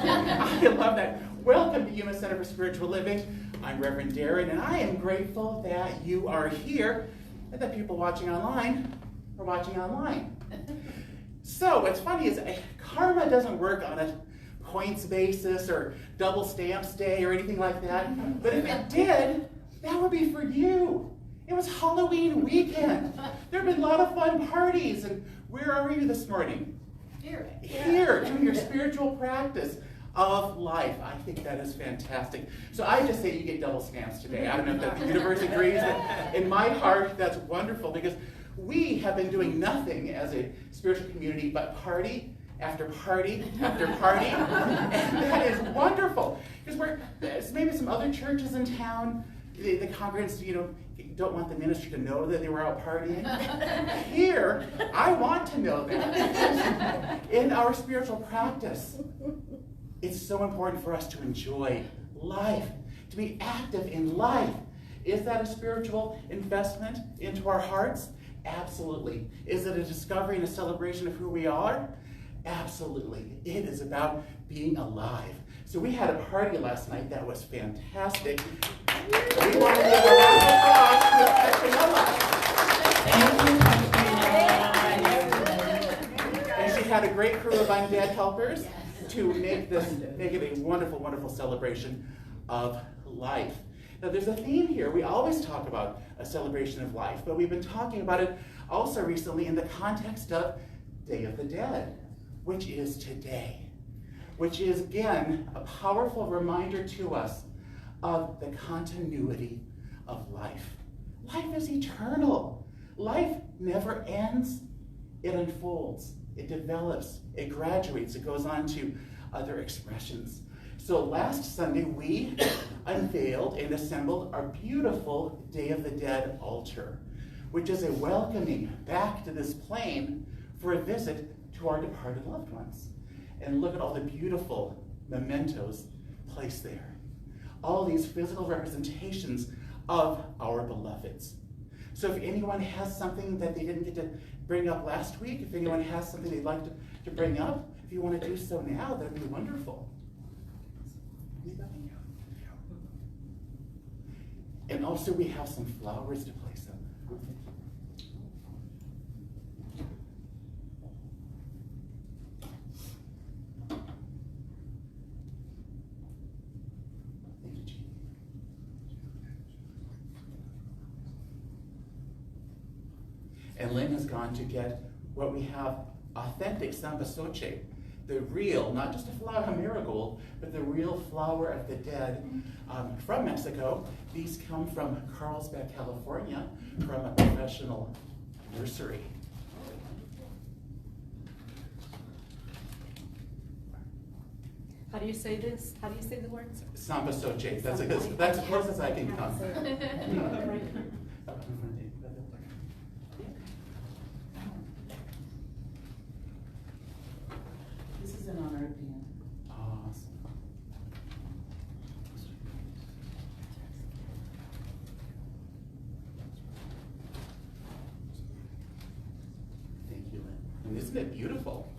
I love that. Welcome to Yuma Center for Spiritual Living. I'm Reverend Darin, and I am grateful that you are here and that people watching online are watching online. So what's funny is karma doesn't work on a points basis or double stamps day or anything like that. But if it did, that would be for you. It was Halloween weekend. There have been a lot of fun parties. And where are you this morning? Here, doing your spiritual practice of life. I think that is fantastic. So I just say you get double stamps today. I don't know if the universe agrees. In my heart, that's wonderful because we have been doing nothing as a spiritual community but party after party after party. And that is wonderful. Because there's maybe some other churches in town, the congregants, don't want the minister to know that they were out partying. Here, I want to know that. In our spiritual practice, it's so important for us to enjoy life, to be active in life. Is that a spiritual investment into our hearts? Absolutely. Is it a discovery and a celebration of who we are? Absolutely. It is about being alive. So we had a party last night that was fantastic. We want to give a round of applause to And she had a great crew of undead helpers to make it a wonderful, wonderful celebration of life. Now there's a theme here. We always talk about a celebration of life, but we've been talking about it also recently in the context of Day of the Dead, which is today, which is, again, a powerful reminder to us of the continuity of life. Life is eternal. Life never ends. It unfolds. It develops. It graduates. It goes on to other expressions. So last Sunday, we unveiled and assembled our beautiful Day of the Dead altar, which is a welcoming back to this plane for a visit to our departed loved ones. And look at all the beautiful mementos placed there. All these physical representations of our beloveds. So if anyone has something that they didn't get to bring up last week, if anyone has something they'd like to bring up, if you want to do so now, that'd be wonderful. And also we have some flowers to place up. And Lynn has gone to get what we have, authentic samba soche, the real, not just a flower, a marigold, but the real flower of the dead from Mexico. These come from Carlsbad, California, from a professional nursery. How do you say this? How do you say the words? Samba soche. That's as close as I can come. This is an honor of being. Awesome. Thank you, Lynn. And isn't it beautiful?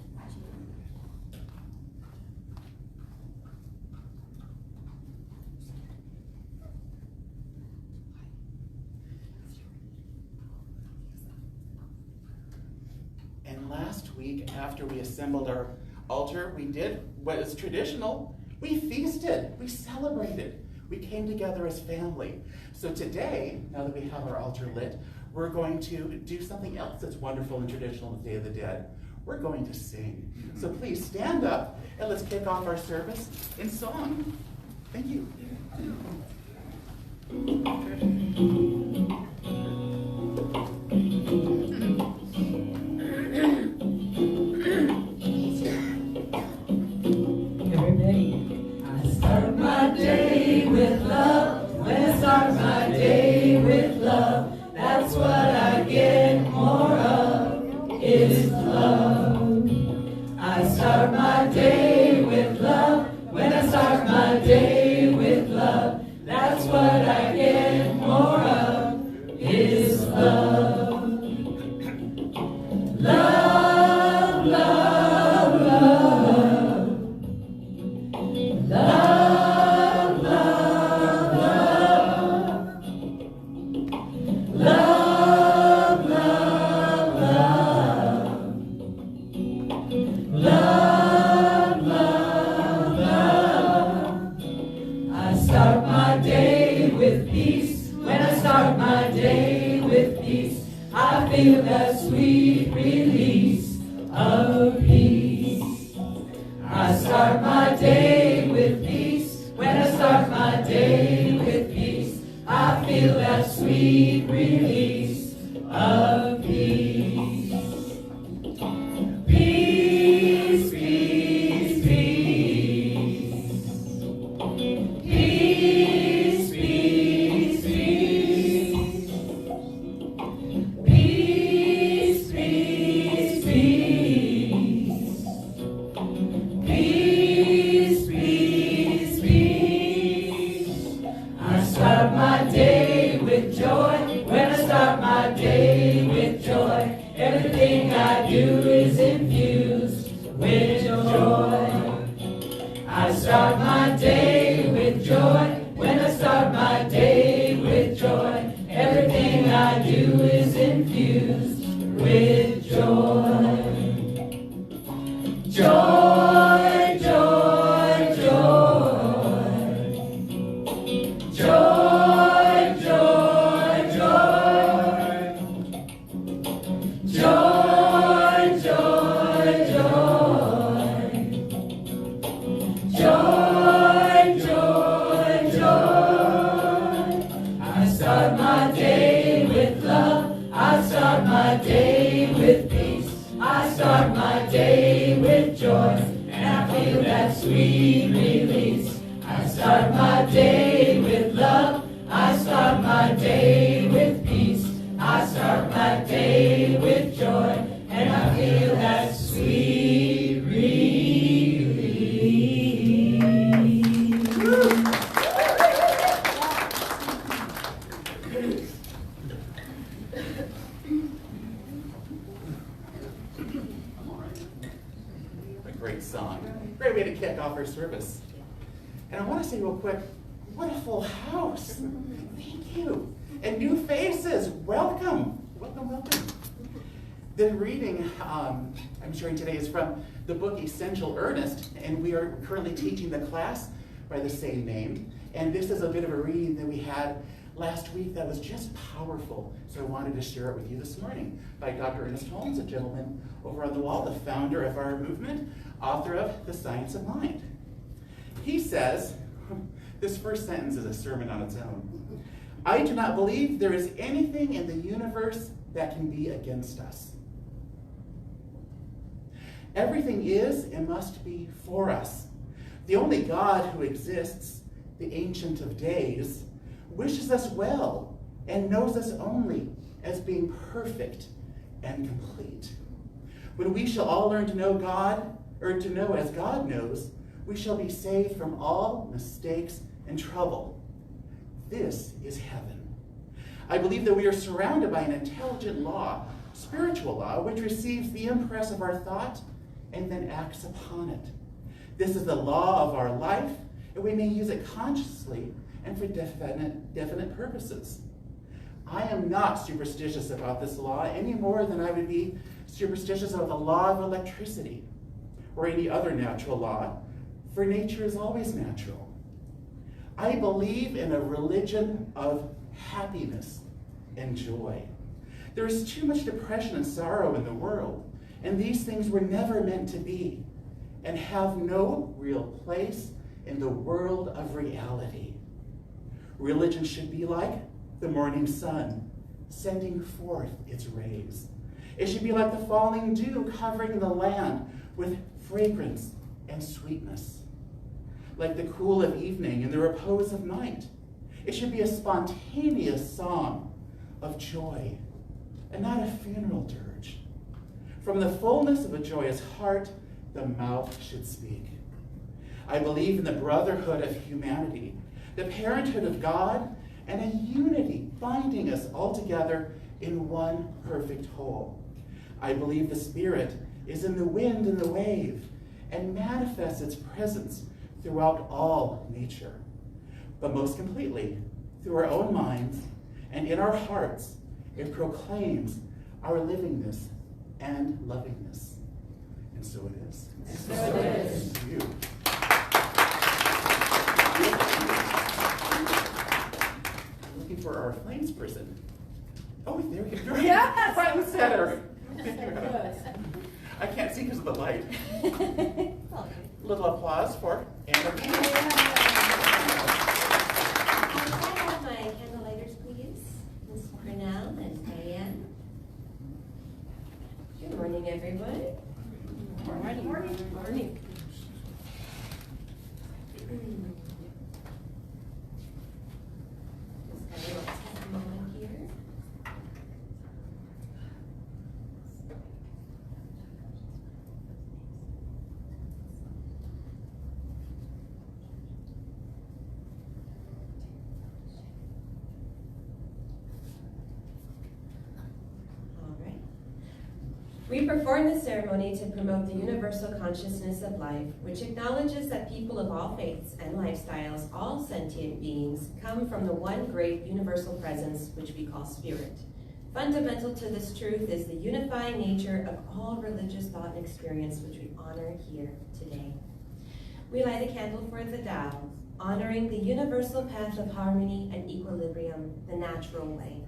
And last week, after we assembled our altar, we did what is traditional. We feasted, we celebrated, we came together as family. So today, now that we have our altar lit, we're going to do something else that's wonderful and traditional on the Day of the Dead. We're going to sing. So please stand up and let's kick off our service in song. Thank you. Start my day with love. When I start my day with love, that's what I get more of, is love. I start my day with love. When I start my day with love, that's what I get more of, feel that sweet release of peace. I start my day with peace. When I start my day with peace, I feel that sweet release of peace. Peace, peace, peace. Peace, peace, peace. Peace, peace, peace. Peace, peace, peace. I start my day with joy. When I start my day with joy, everything I do is infused with joy. I start my day with joy. When I start my day with joy, everything I do is infused with joy. Joy, joy, joy. Joy, joy, joy. Joy, joy, joy. Joy, joy, joy. I start my day with love. I start my day with peace. I start my day with joy. And I feel that sweet release. I start my day with love. I start my day with peace. I start my day with joy. And I feel that sweet release. A great song. Great way to kick off our service. And I want to say real quick, what a full house. Thank you. And new faces. Welcome. Welcome, welcome. The reading I'm sharing today is from the book Essential Earnest, and we are currently teaching the class by the same name. And this is a bit of a reading that we had last week that was just powerful. So I wanted to share it with you this morning by Dr. Ernest Holmes, a gentleman over on the wall, the founder of our movement, author of The Science of Mind. He says, this first sentence is a sermon on its own. I do not believe there is anything in the universe that can be against us. Everything is and must be for us. The only God who exists, the Ancient of Days, wishes us well and knows us only as being perfect and complete. When we shall all learn to know God, or to know as God knows, we shall be saved from all mistakes and trouble. This is heaven. I believe that we are surrounded by an intelligent law, spiritual law, which receives the impress of our thought and then acts upon it. This is the law of our life, and we may use it consciously and for definite purposes. I am not superstitious about this law any more than I would be superstitious about the law of electricity or any other natural law, for nature is always natural. I believe in a religion of happiness and joy. There is too much depression and sorrow in the world, and these things were never meant to be and have no real place in the world of reality. Religion should be like the morning sun, sending forth its rays. It should be like the falling dew covering the land with fragrance and sweetness. Like the cool of evening and the repose of night. It should be a spontaneous song of joy and not a funeral dirge. From the fullness of a joyous heart, the mouth should speak. I believe in the brotherhood of humanity, the parenthood of God, and a unity binding us all together in one perfect whole. I believe the Spirit is in the wind and the wave and manifests its presence throughout all nature, but most completely through our own minds and in our hearts. It proclaims our livingness and lovingness. And so it is. And so it is. Thank you. Looking for our flames person. Oh, there you go. Yes. Right in the center. light. Little applause for Anna. Can I have my candle lighters, please? Miss Brunel and Diane. Good morning, everyone. Morning. Morning. Morning. Just got a little test moment here. We perform this ceremony to promote the universal consciousness of life, which acknowledges that people of all faiths and lifestyles, all sentient beings, come from the one great universal presence, which we call spirit. Fundamental to this truth is the unifying nature of all religious thought and experience, which we honor here today. We light a candle for the Tao, honoring the universal path of harmony and equilibrium, the natural way.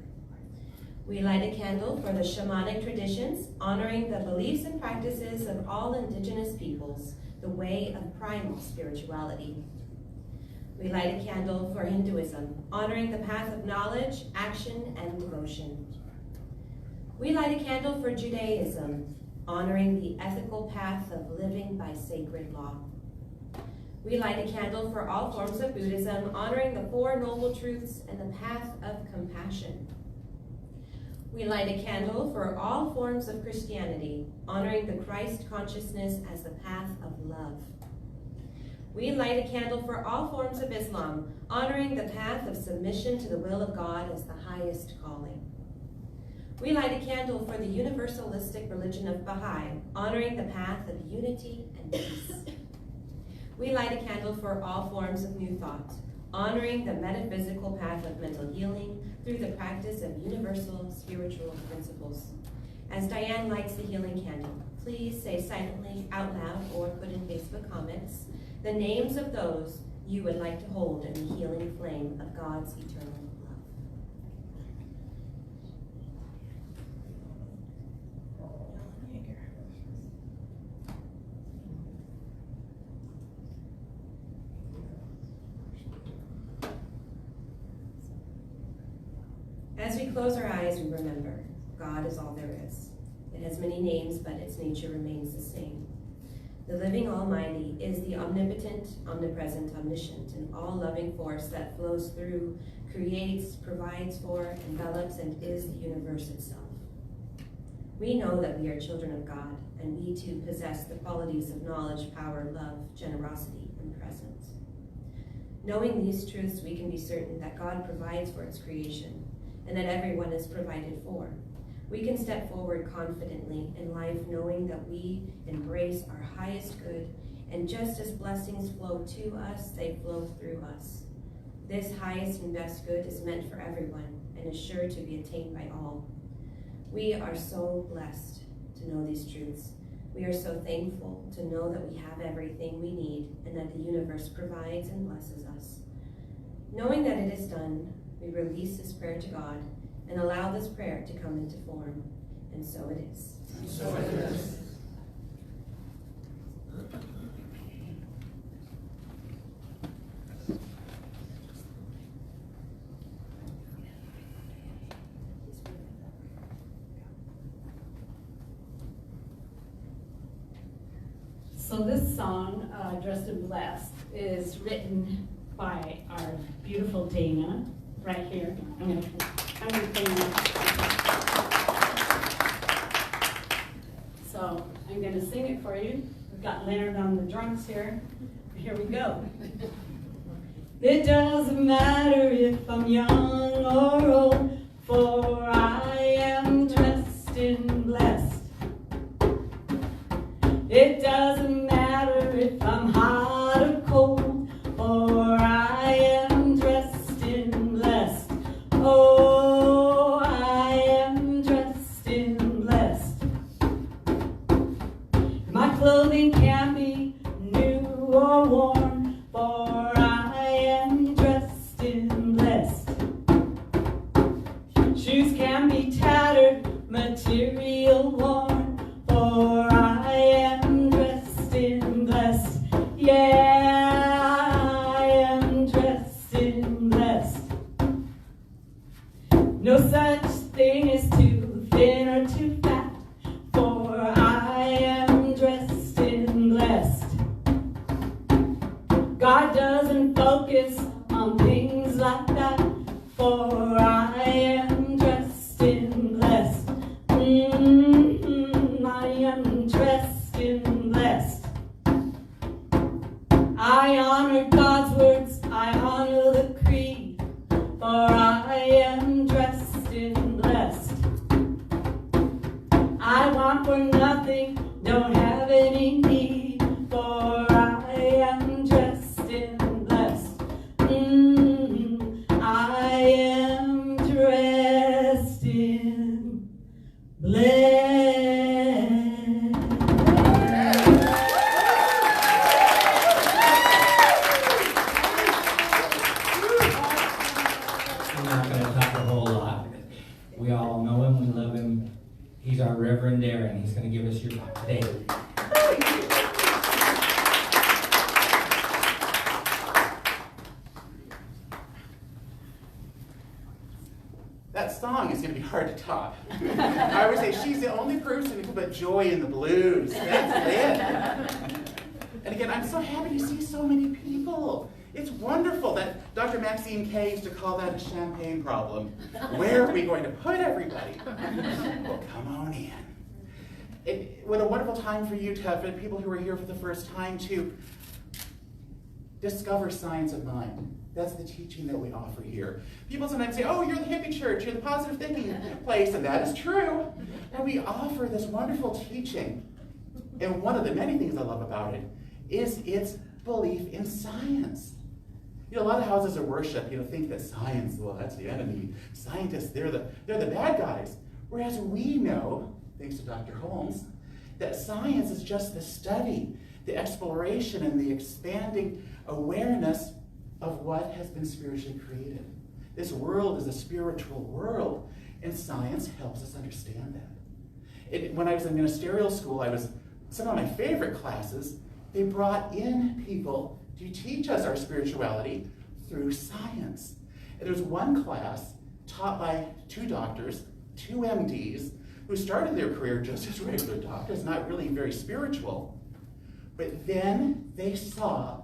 We light a candle for the shamanic traditions, honoring the beliefs and practices of all indigenous peoples, the way of primal spirituality. We light a candle for Hinduism, honoring the path of knowledge, action, and devotion. We light a candle for Judaism, honoring the ethical path of living by sacred law. We light a candle for all forms of Buddhism, honoring the Four Noble Truths and the path of compassion. We light a candle for all forms of Christianity, honoring the Christ consciousness as the path of love. We light a candle for all forms of Islam, honoring the path of submission to the will of God as the highest calling. We light a candle for the universalistic religion of Baha'i, honoring the path of unity and peace. We light a candle for all forms of New Thought, honoring the metaphysical path of mental healing through the practice of universal spiritual principles. As Diane lights the healing candle, please say silently, out loud, or put in Facebook comments the names of those you would like to hold in the healing flame of God's eternal love. As we close our eyes, we remember God is all there is. It has many names, but its nature remains the same. The living Almighty is the omnipotent, omnipresent, omniscient, and all-loving force that flows through, creates, provides for, envelops, and is the universe itself. We know that we are children of God, and we too possess the qualities of knowledge, power, love, generosity, and presence. Knowing these truths, we can be certain that God provides for its creation, and that everyone is provided for. We can step forward confidently in life knowing that we embrace our highest good, and just as blessings flow to us, they flow through us. This highest and best good is meant for everyone and is sure to be attained by all. We are so blessed to know these truths. We are so thankful to know that we have everything we need and that the universe provides and blesses us. Knowing that it is done, we release this prayer to God and allow this prayer to come into form. And so it is. And so it is. So this song, Dressed and Blessed, is written by our beautiful Dana, right here. I'm gonna play that. So I'm gonna sing it for you. We've got Leonard on the drums here. Here we go. It doesn't matter if I'm young or old, for I am dressed in blessed. It doesn't matter if I'm hot or cold, for I am dressed in blessed. Oh, I am dressed in blessed. My clothing can be new or worn, for I am dressed in blessed. Shoes can be tattered, material worn, for I am God doesn't focus on things like that, for I am dressed in blessed. I am dressed in blessed. I honor God's words, I honor the creed, for I am dressed in blessed. I want for nothing, don't have any need, for I am dressed in blessed. I am dressed in blessed. I'm not going to talk a whole lot. We all know him, we love him. He's our Reverend Darin. He's going to give us your talk today. That song is going to be hard to top. I would say she's the only person who can put joy in the blues. That's it. And again, I'm so happy to see so many people. It's wonderful that Dr. Maxine Kay used to call that a champagne problem. Where are we going to put everybody? Well, come on in. What a wonderful time for you to have, for people who are here for the first time, to discover science of mind. That's the teaching that we offer here. People sometimes say, oh, you're the hippie church, you're the positive thinking place, and that is true. And we offer this wonderful teaching. And one of the many things I love about it is its belief in science. You know, a lot of houses of worship, think that science, well, that's the enemy. Scientists, they're the bad guys. Whereas we know, thanks to Dr. Holmes, that science is just the study, the exploration, and the expanding awareness of what has been spiritually created. This world is a spiritual world, and science helps us understand that. When I was in ministerial school, some of my favorite classes, they brought in people to teach us our spirituality through science. And there was one class taught by 2 doctors, 2 MDs, who started their career just as regular doctors, not really very spiritual. But then they saw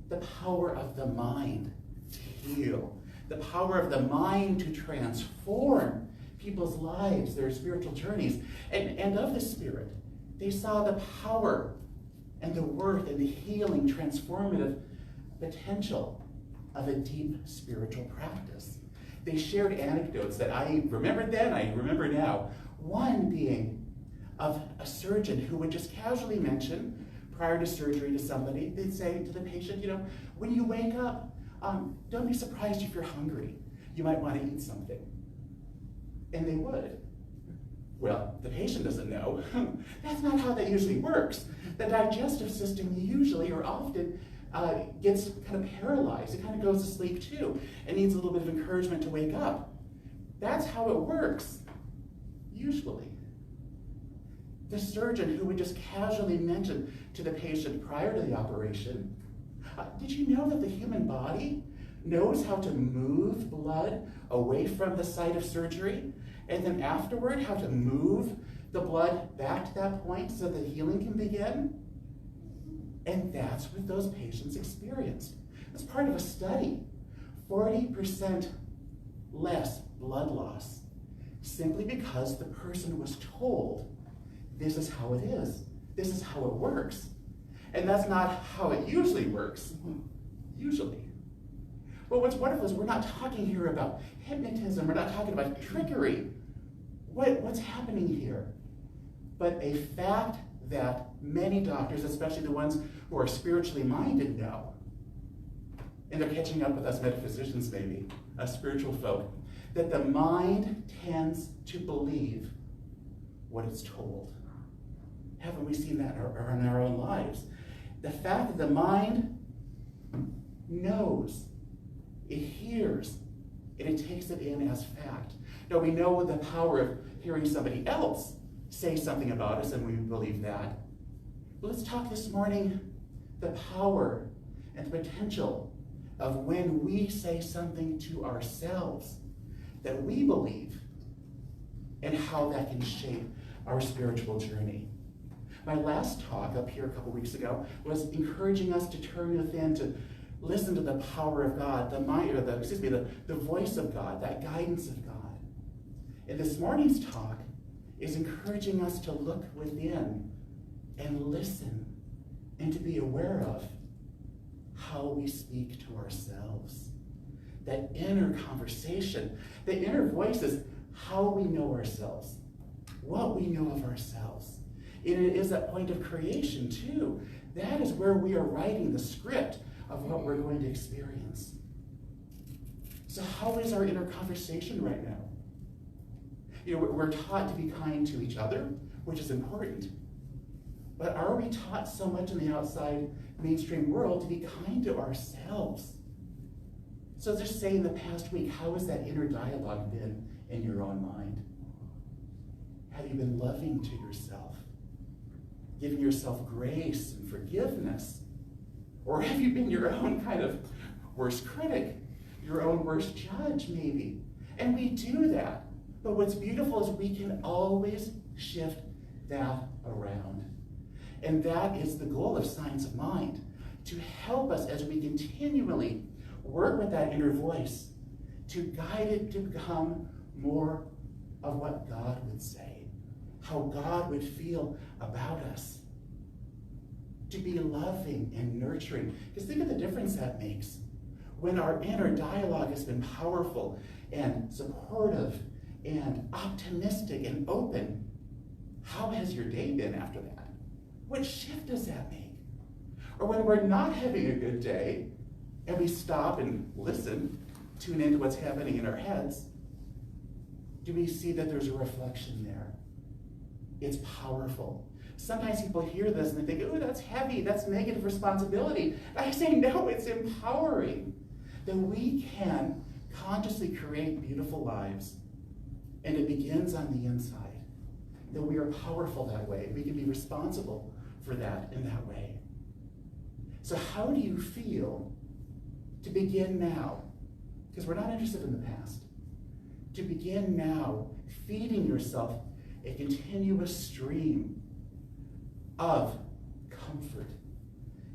the power of the mind to heal, the power of the mind to transform people's lives, their spiritual journeys, and of the Spirit. They saw the power and the worth and the healing, transformative potential of a deep spiritual practice. They shared anecdotes that I remembered then, I remember now. One being of a surgeon who would just casually mention, prior to surgery to somebody, they'd say to the patient, when you wake up, don't be surprised if you're hungry. You might want to eat something. And they would. Well, the patient doesn't know. That's not how that usually works. The digestive system usually or often gets kind of paralyzed. It kind of goes to sleep too and needs a little bit of encouragement to wake up. That's how it works, usually. The surgeon who would just casually mention to the patient prior to the operation, did you know that the human body knows how to move blood away from the site of surgery? And then afterward, how to move the blood back to that point so the healing can begin? And that's what those patients experienced. As part of a study, 40% less blood loss, simply because the person was told, this is how it is. This is how it works. And that's not how it usually works, usually. But what's wonderful is we're not talking here about hypnotism. We're not talking about trickery. What's happening here? But a fact that many doctors, especially the ones who are spiritually minded, know, and they're catching up with us metaphysicians maybe, us spiritual folk, that the mind tends to believe what it's told. Haven't we seen that in our own lives? The fact that the mind knows, it hears, and it takes it in as fact. Now we know the power of hearing somebody else say something about us, and we believe that. But let's talk this morning the power and the potential of when we say something to ourselves that we believe, and how that can shape our spiritual journey. My last talk up here a couple weeks ago was encouraging us to turn within, to listen to the power of God, the voice of God, that guidance of God. And this morning's talk is encouraging us to look within and listen and to be aware of how we speak to ourselves. That inner conversation, the inner voice is how we know ourselves, what we know of ourselves. And it is that point of creation too. That is where we are writing the script of what we're going to experience. So how is our inner conversation right now? You know, we're taught to be kind to each other, which is important. But are we taught so much in the outside mainstream world to be kind to ourselves? So just say in the past week, how has that inner dialogue been in your own mind? Have you been loving to yourself? Giving yourself grace and forgiveness? Or have you been your own kind of worst critic? Your own worst judge, maybe? And we do that. But what's beautiful is we can always shift that around. And that is the goal of Science of Mind, to help us as we continually work with that inner voice, to guide it to become more of what God would say, how God would feel about us, to be loving and nurturing. Because think of the difference that makes. When our inner dialogue has been powerful and supportive and optimistic and open, how has your day been after that? What shift does that make? Or when we're not having a good day and we stop and listen, tune into what's happening in our heads, do we see that there's a reflection there? It's powerful. Sometimes people hear this and they think, oh, that's heavy, that's negative responsibility. I say, no, it's empowering. That we can consciously create beautiful lives. And it begins on the inside. That we are powerful that way. We can be responsible for that in that way. So how do you feel to begin now? Because we're not interested in the past. To begin now, feeding yourself a continuous stream of comfort,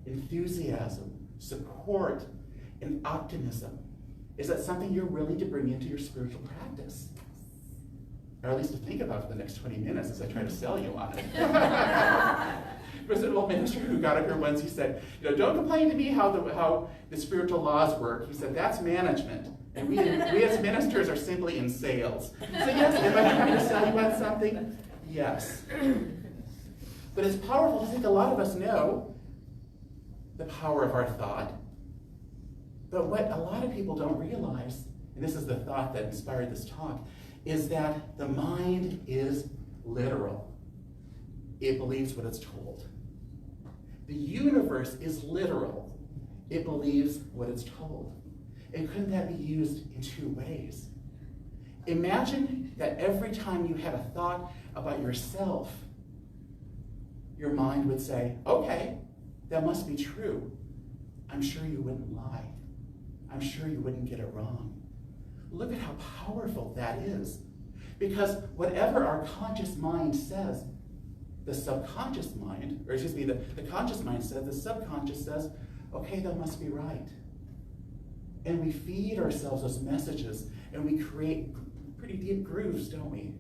enthusiasm, support, and optimism. Is that something you're willing to bring into your spiritual practice? Or at least to think about for the next 20 minutes as I try to sell you on it. There was an old minister who got up here once, he said, don't complain to me how the spiritual laws work. He said, that's management. And we as ministers are simply in sales. So yes, am I trying to sell you on something? Yes. But it's powerful. I think a lot of us know the power of our thought. But what a lot of people don't realize, and this is the thought that inspired this talk, is that the mind is literal. It believes what it's told. The universe is literal. It believes what it's told. And couldn't that be used in two ways? Imagine that every time you had a thought about yourself, your mind would say, okay, that must be true. I'm sure you wouldn't lie. I'm sure you wouldn't get it wrong. Look at how powerful that is. Because whatever our conscious mind says, the subconscious mind, or excuse me, the conscious mind says, the subconscious says, okay, that must be right. And we feed ourselves those messages, and we create pretty deep grooves, don't we?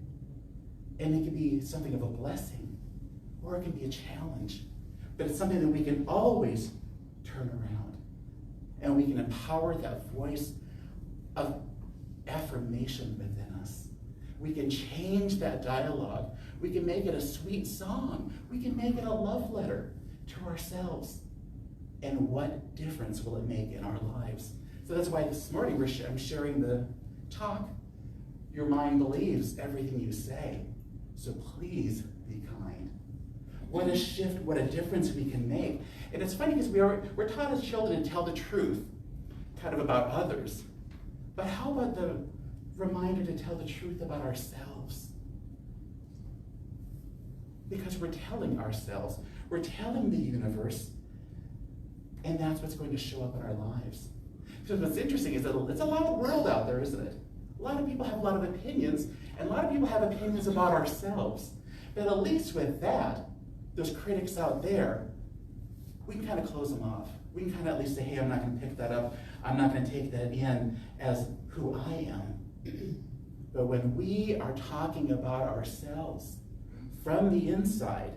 And it can be something of a blessing, or it can be a challenge. But it's something that we can always turn around. And we can empower that voice of affirmation within us. We can change that dialogue. We can make it a sweet song. We can make it a love letter to ourselves. And what difference will it make in our lives? So that's why this morning I'm sharing the talk. Your mind believes everything you say. So please be kind. What a shift, what a difference we can make. And it's funny because we're taught as children to tell the truth, kind of about others. But how about the reminder to tell the truth about ourselves? Because we're telling ourselves, we're telling the universe, and that's what's going to show up in our lives. Because what's interesting is that it's a loud world out there, isn't it? A lot of people have a lot of opinions, and a lot of people have opinions about ourselves. But at least with that, those critics out there, we can kind of close them off. we can kind of at least say, hey, I'm not going to pick that up. I'm not going to take that in as who I am. But when we are talking about ourselves from the inside,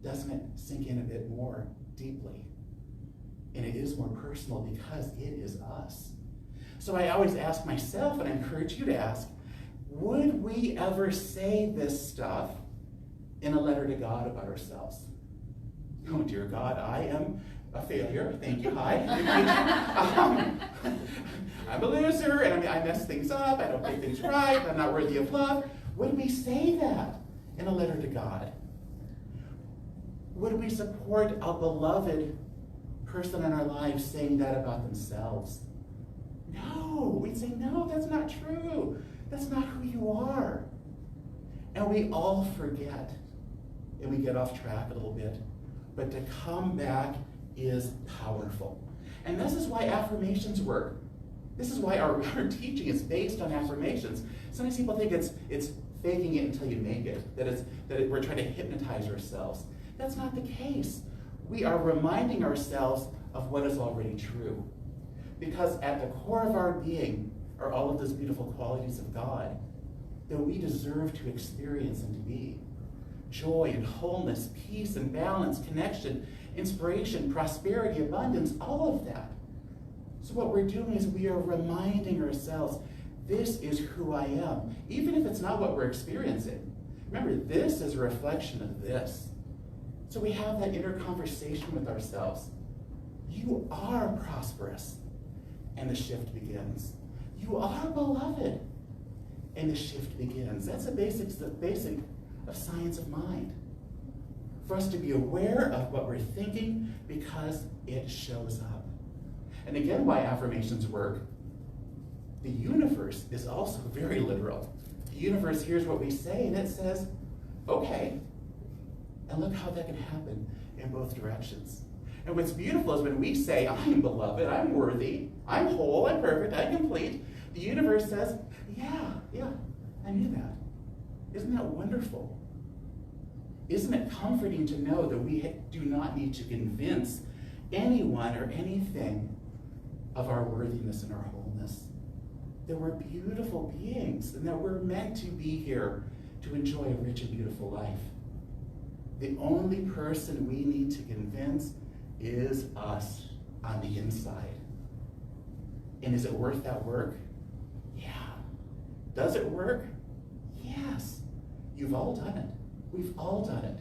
doesn't it sink in a bit more deeply? And it is more personal because it is us. So I always ask myself, and I encourage you to ask, would we ever say this stuff in a letter to God about ourselves? Oh, dear God, I am a failure. Thank you, hi. I'm a loser, and I mess things up. I don't make things right. I'm not worthy of love. Would we say that in a letter to God? Would we support a beloved person in our lives saying that about themselves? No, we'd say, no, that's not true. That's not who you are. And we all forget, and we get off track a little bit. But to come back is powerful. And this is why affirmations work. This is why our teaching is based on affirmations. Sometimes people think it's faking it until you make it, that we're trying to hypnotize ourselves. That's not the case. We are reminding ourselves of what is already true. Because at the core of our being are all of those beautiful qualities of God that we deserve to experience and to be. Joy and wholeness, peace and balance, connection, inspiration, prosperity, abundance, all of that. So what we're doing is we are reminding ourselves, this is who I am, even if it's not what we're experiencing. Remember, this is a reflection of this. So we have that inner conversation with ourselves. You are prosperous, and the shift begins. You are beloved, and the shift begins. That's the basic of science of mind. For us to be aware of what we're thinking because it shows up. And again, why affirmations work. The universe is also very literal. The universe hears what we say and it says, okay. And look how that can happen in both directions. And what's beautiful is when we say, I'm beloved, I'm worthy, I'm whole, I'm perfect, I'm complete, the universe says, yeah, I knew that. Isn't that wonderful? Isn't it comforting to know that we do not need to convince anyone or anything of our worthiness and our wholeness? That we're beautiful beings and that we're meant to be here to enjoy a rich and beautiful life. The only person we need to convince is us on the inside. And is it worth that work? Yeah. Does it work? Yes. You've all done it. We've all done it.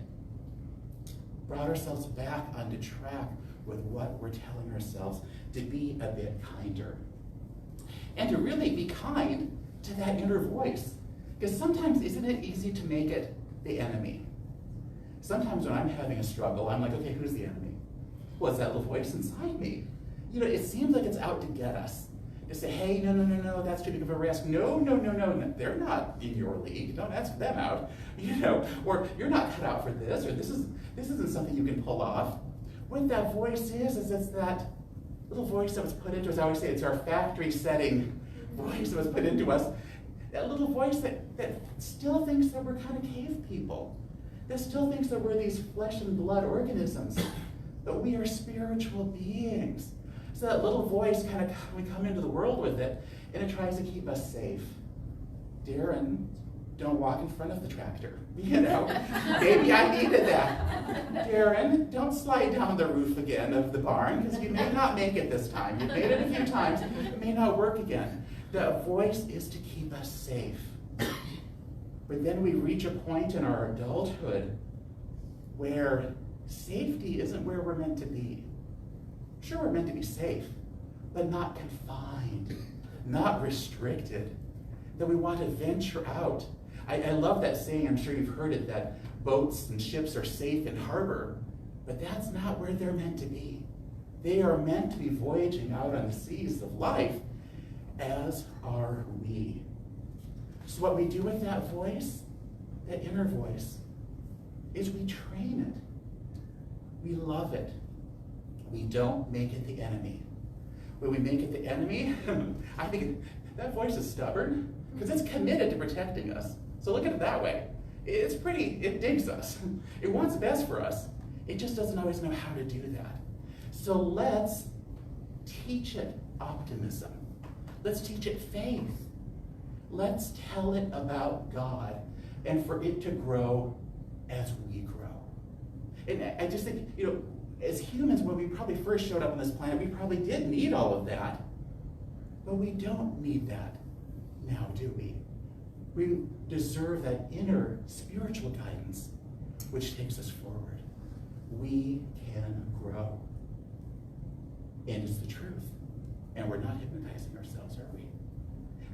Brought ourselves back onto track with what we're telling ourselves, to be a bit kinder. And to really be kind to that inner voice. Because sometimes, isn't it easy to make it the enemy? Sometimes when I'm having a struggle, I'm like, okay, who's the enemy? Well, it's that little voice inside me. You know, it seems like it's out to get us. To say, hey, no, that's too big of a risk. No, they're not in your league. Don't ask them out. You know, or you're not cut out for this, or this isn't something you can pull off. What that voice is it's that little voice that was put into us. I always say it's our factory setting voice that was put into us. That little voice that still thinks that we're kind of cave people. That still thinks that we're these flesh and blood organisms. That we are spiritual beings. So that little voice we come into the world with it, and it tries to keep us safe. Darin, don't walk in front of the tractor. You know, maybe I needed that. Darin, don't slide down the roof again of the barn, because you may not make it this time. You've made it a few times, it may not work again. The voice is to keep us safe. But then we reach a point in our adulthood where safety isn't where we're meant to be. Sure, we're meant to be safe, but not confined, not restricted. That we want to venture out. I love that saying, I'm sure you've heard it, that boats and ships are safe in harbor, but that's not where they're meant to be. They are meant to be voyaging out on the seas of life, as are we. So what we do with that voice, that inner voice, is we train it. We love it. We don't make it the enemy. When we make it the enemy, I think that voice is stubborn because it's committed to protecting us. So look at it that way. It digs us. It wants the best for us. It just doesn't always know how to do that. So let's teach it optimism. Let's teach it faith. Let's tell it about God and for it to grow as we grow. And I just think, as humans, when we probably first showed up on this planet, we probably did need all of that. But we don't need that now, do we? We deserve that inner spiritual guidance, which takes us forward. We can grow. And it's the truth. And we're not hypnotizing ourselves, are we?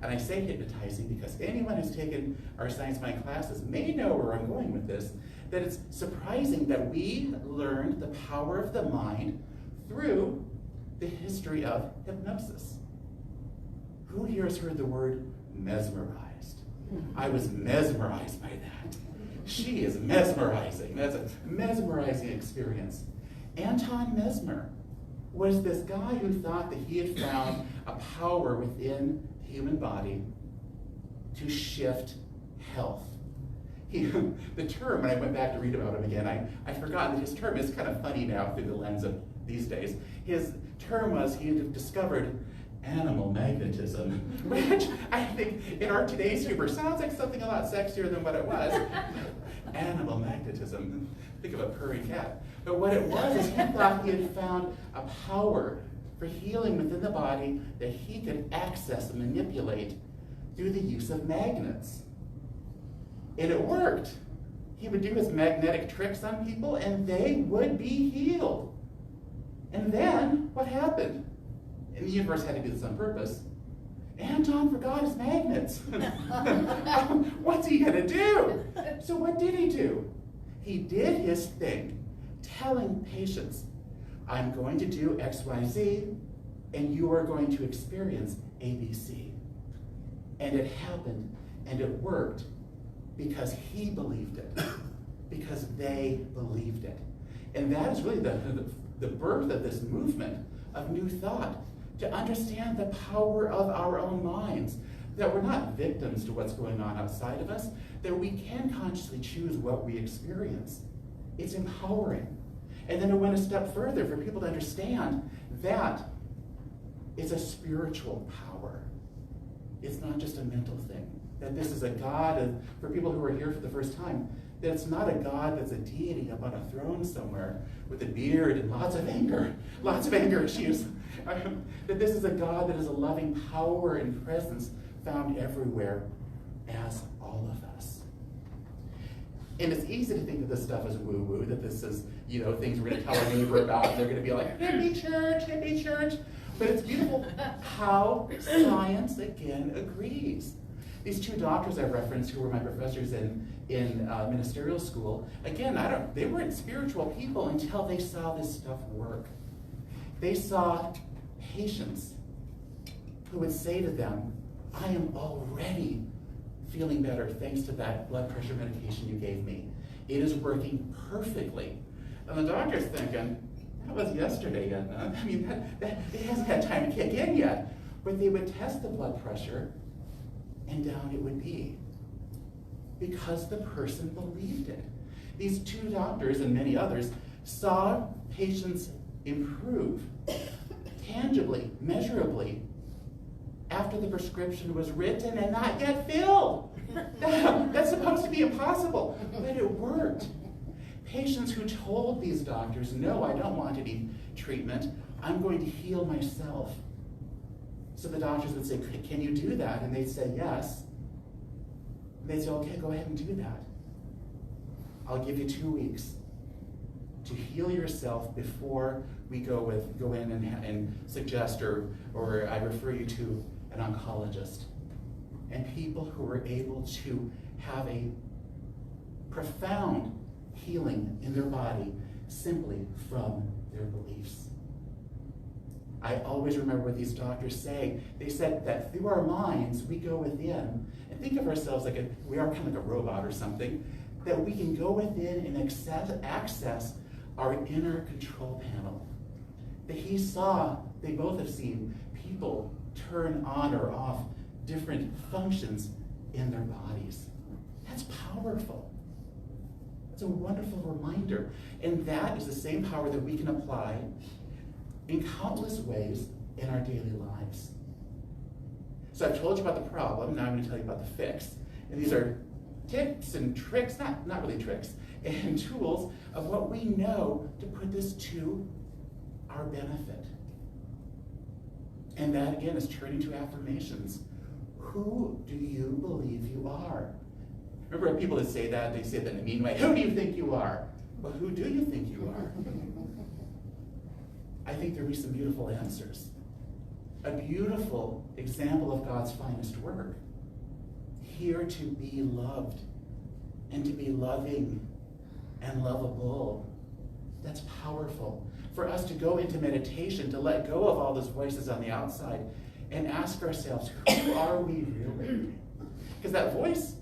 And I say hypnotizing because anyone who's taken our Science Mind classes may know where I'm going with this, that it's surprising that we learned the power of the mind through the history of hypnosis. Who here has heard the word mesmerized? I was mesmerized by that. She is mesmerizing. That's a mesmerizing experience. Anton Mesmer was this guy who thought that he had found a power within the human body to shift health. The term, when I went back to read about him again, I forgot that his term is kind of funny now through the lens of these days. His term was he had discovered animal magnetism, which I think in our today's humor sounds like something a lot sexier than what it was. Animal magnetism. Think of a purring cat. But what it was is he thought he had found a power for healing within the body that he could access and manipulate through the use of magnets. And it worked. He would do his magnetic tricks on people and they would be healed. And then what happened? And the universe had to do this on purpose. Anton forgot his magnets. What's he gonna do? So what did he do? He did his thing, telling patients, I'm going to do X, Y, Z, and you are going to experience ABC. And it happened, and it worked, because he believed it, because they believed it. And that is really the birth of this movement of New Thought, to understand the power of our own minds, that we're not victims to what's going on outside of us, that we can consciously choose what we experience. It's empowering. And then it went a step further for people to understand that it's a spiritual power. It's not just a mental thing. That this is a God, for people who are here for the first time, that it's not a God that's a deity up on a throne somewhere with a beard and lots of anger issues. That this is a God that is a loving power and presence found everywhere as all of us. And it's easy to think that this stuff is woo-woo, that this is, things we're going to tell our neighbor about, and they're going to be like, hippie church. But it's beautiful how science, again, agrees. These two doctors I referenced who were my professors in ministerial school, again, they weren't spiritual people until they saw this stuff work. They saw patients who would say to them, I am already feeling better thanks to that blood pressure medication you gave me. It is working perfectly. And the doctor's thinking, that was yesterday yet, huh? I mean, it hasn't had time to kick in yet. But they would test the blood pressure, and down it would be, because the person believed it. These two doctors and many others saw patients improve tangibly, measurably, after the prescription was written and not yet filled. That's supposed to be impossible, but it worked. Patients who told these doctors, no, I don't want any treatment, I'm going to heal myself. So the doctors would say, can you do that? And they'd say, yes. And they'd say, okay, go ahead and do that. I'll give you 2 weeks to heal yourself before we go in and suggest or I refer you to an oncologist. And people who were able to have a profound healing in their body simply from their beliefs. I always remember what these doctors say. They said that through our minds, we go within and think of ourselves like we are kind of like a robot or something, that we can go within and access our inner control panel. That he saw, they both have seen people turn on or off different functions in their bodies. That's powerful. That's a wonderful reminder. And that is the same power that we can apply in countless ways in our daily lives. So I've told you about the problem, now I'm going to tell you about the fix. And these are tips and tricks, not really tricks, and tools of what we know to put this to our benefit. And that again is turning to affirmations. Who do you believe you are? Remember people that say that, they say that in a mean way. Who do you think you are? Well, who do you think you are? I think there'll be some beautiful answers. A beautiful example of God's finest work. Here to be loved and to be loving and lovable. That's powerful. For us to go into meditation, to let go of all those voices on the outside and ask ourselves, who are we really? Because that voice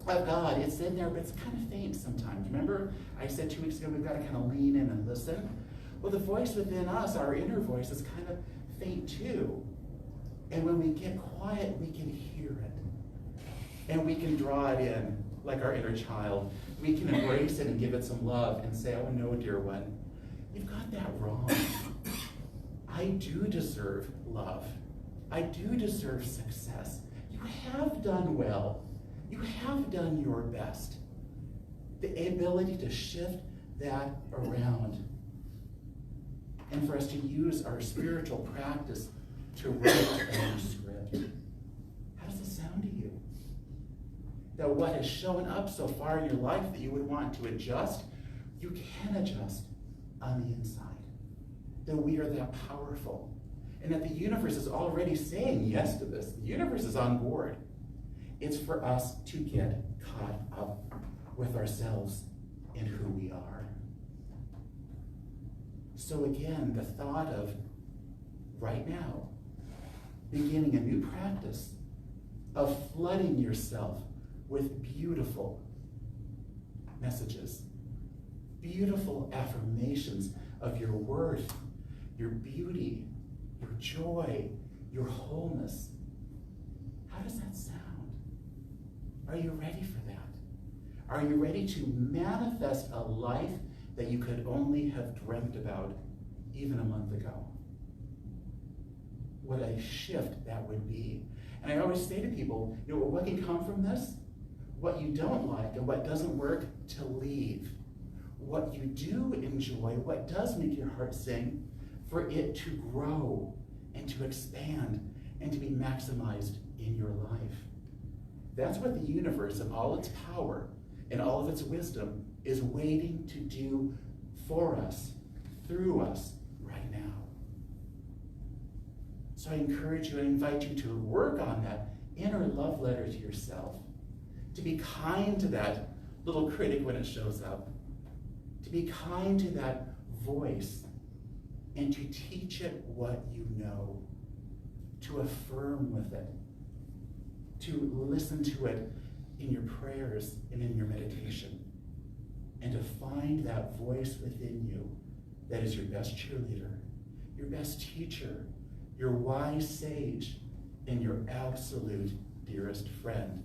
of God, it's in there, but it's kind of faint sometimes. Remember, I said 2 weeks ago, we've got to kind of lean in and listen. Well, the voice within us, our inner voice, is kind of faint too. And when we get quiet, we can hear it. And we can draw it in, like our inner child. We can embrace it and give it some love and say, oh no, dear one, you've got that wrong. I do deserve love. I do deserve success. You have done well. You have done your best. The ability to shift that around. And for us to use our spiritual practice to write a new script. How does this sound to you? That what has shown up so far in your life that you would want to adjust, you can adjust on the inside. That we are that powerful. And that the universe is already saying yes to this. The universe is on board. It's for us to get caught up with ourselves and who we are. So again, the thought of right now, beginning a new practice of flooding yourself with beautiful messages, beautiful affirmations of your worth, your beauty, your joy, your wholeness. How does that sound? Are you ready for that? Are you ready to manifest a life that you could only have dreamt about even a month ago? What a shift that would be. And I always say to people, you know, what can come from this? What you don't like and what doesn't work, to leave. What you do enjoy, what does make your heart sing, for it to grow and to expand and to be maximized in your life. That's what the universe in all its power and all of its wisdom is waiting to do for us, through us, right now. So I encourage you and invite you to work on that inner love letter to yourself, to be kind to that little critic when it shows up, to be kind to that voice, and to teach it what you know, to affirm with it, to listen to it in your prayers and in your meditation, and to find that voice within you that is your best cheerleader, your best teacher, your wise sage, and your absolute dearest friend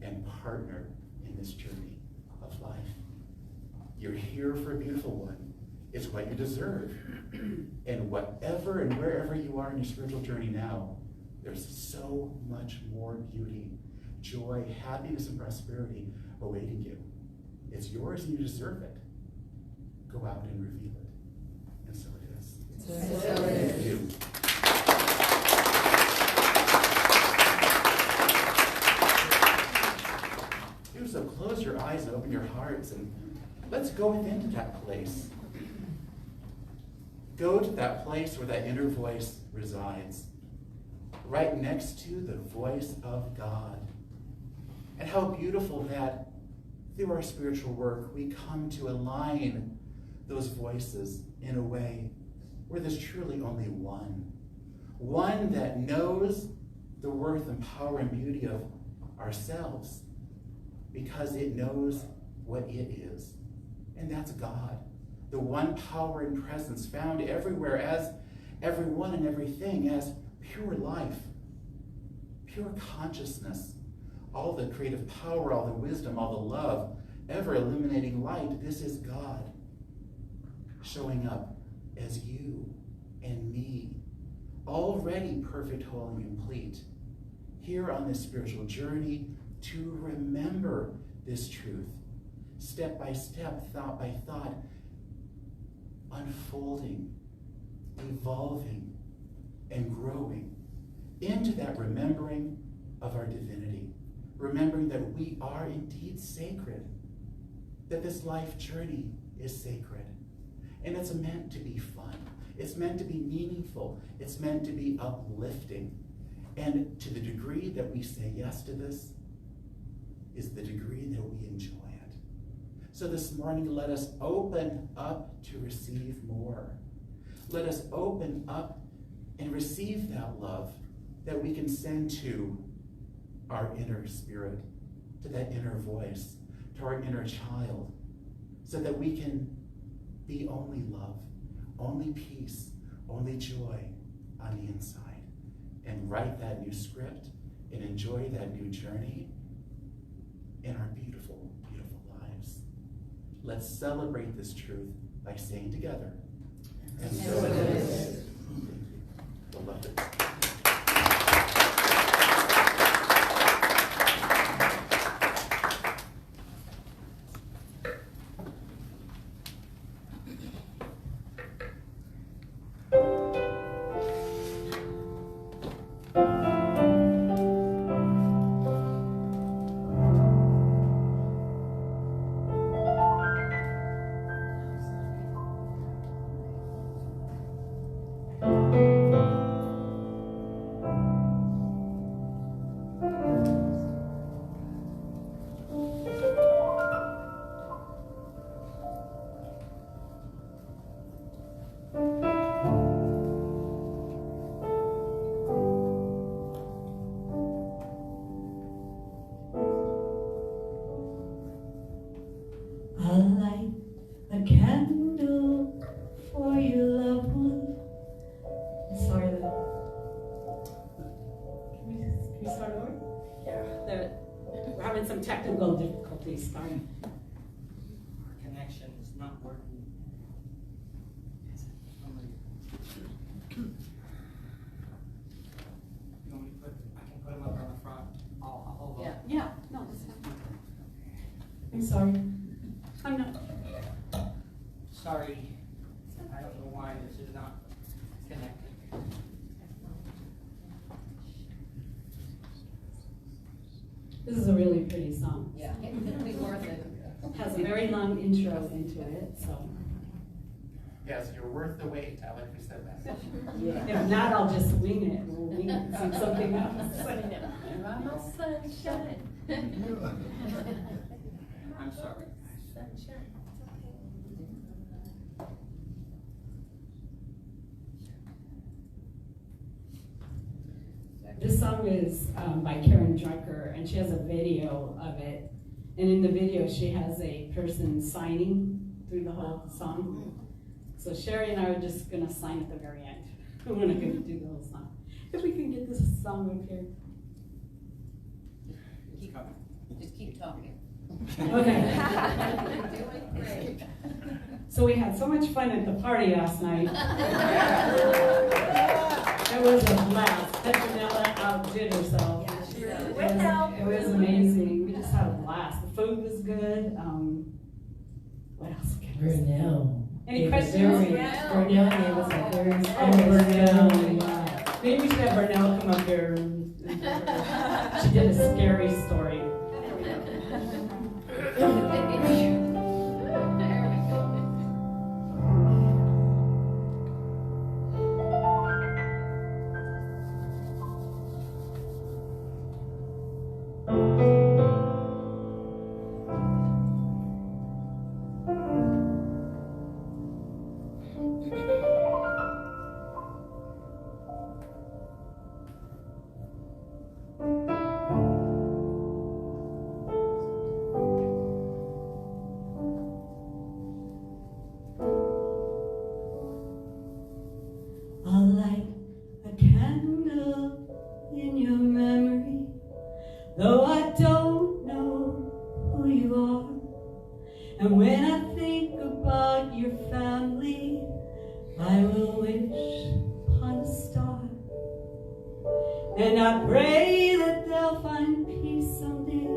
and partner in this journey of life. You're here for a beautiful one. It's what you deserve. And whatever and wherever you are in your spiritual journey now, there's so much more beauty, joy, happiness, and prosperity awaiting you. It's yours and you deserve it. Go out and reveal it. And so it is. Thank you. So close your eyes and open your hearts and let's go into that place. Go to that place where that inner voice resides, right next to the voice of God. And how beautiful that through our spiritual work we come to align those voices in a way where there's truly only one that knows the worth and power and beauty of ourselves, because it knows what it is. And that's God, the one power and presence found everywhere as everyone and everything, as pure life, pure consciousness, all the creative power, all the wisdom, all the love, ever illuminating light. This is God showing up as you and me, already perfect, whole, and complete, here on this spiritual journey to remember this truth, step by step, thought by thought, unfolding, evolving, and growing into that remembering of our divinity, remembering that we are indeed sacred, that this life journey is sacred, and it's meant to be fun. It's meant to be meaningful. It's meant to be uplifting. And to the degree that we say yes to this is the degree that we enjoy it. So this morning, let us open up to receive more. Let us open up and receive that love that we can send to our inner spirit, to that inner voice, to our inner child, so that we can be only love, only peace, only joy on the inside, and write that new script and enjoy that new journey in our beautiful, beautiful lives. Let's celebrate this truth by saying together, and so it is. Beloved. Some technical difficulties. Sorry. Our connection is not working. You want me to I can put them up on the front. I'll hold on. Yeah. No, that's fine. I'm sorry. I'm not. Sorry. I don't know why this is not connected. This is a really pretty song. Yeah, it'll be worth it. Has a very long intro into it, so. Yes, you're worth the wait. I like we said that. If not, I'll just wing it. We'll wing it and sing something else. Mama sunshine. I'm sorry. Sunshine. This song is by Karen Drucker, and she has a video of it. And in the video, she has a person signing through the whole song. So Sherry and I are just going to sign at the very end. We're not going to do the whole song. If we can get this song up here. Just keep talking. Okay. You're doing great. So we had so much fun at the party last night. It was a blast. Petronella outdid herself. Yeah, she really It did. was amazing. We just had a blast. The food was good. What else can we say? Burnell. Any questions? Yeah. Burnell gave us a very Oh, Burnell. Yeah. Maybe we should have Burnell come up here. She did a scary story. There we go. I'll light a candle in your memory, though I don't know who you are. And when I think about your family, I will wish And I pray that they'll find peace someday.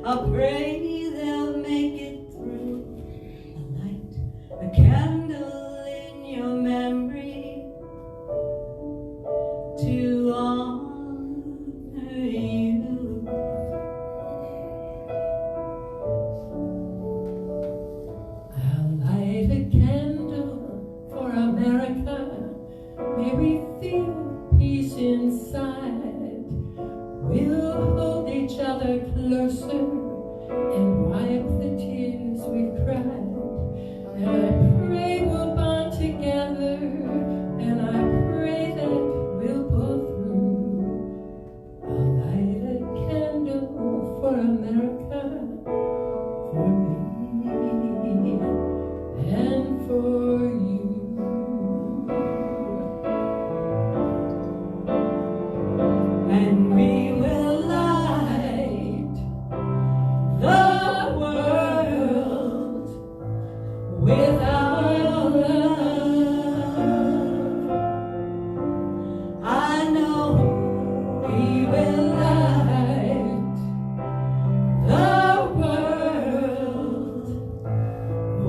I pray they'll make it through. A light, a candle in your memory to honor you. I'll light a candle for America. May we feel peace inside. We'll hold each other closer and wipe the tears we've cried. And I pray we'll bond together, and I pray that we'll pull through. I'll light a candle for America, for me and for you. And we will light the world with our love. I know we will light the world